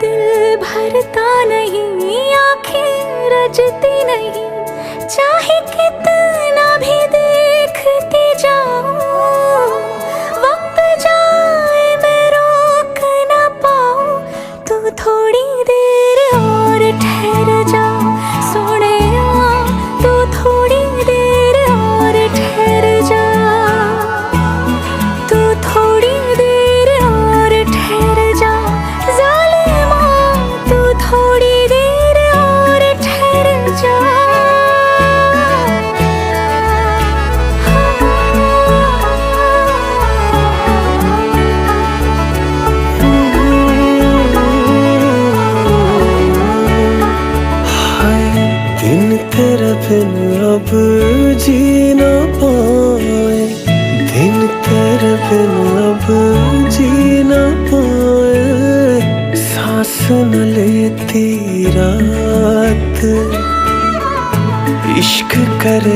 दिल भरता नहीं, आंखें रजती नहीं, चाहे कितना भी देखती जाऊं, वक्त जाए मैं रोक ना पाऊं। तू थोड़ी देर और ठहर जा सोनिया, तू थोड़ी देर और ठहर जा, तू थोड़ी देर और ठहर जा ज़ालिमा, तू थोड़ी देर और ठहर जा। दिन तेरे बिन अब जी ना पाए, दिन तेरे बिन अब जी ना पाए, सांस न लेती रात, इश्क करे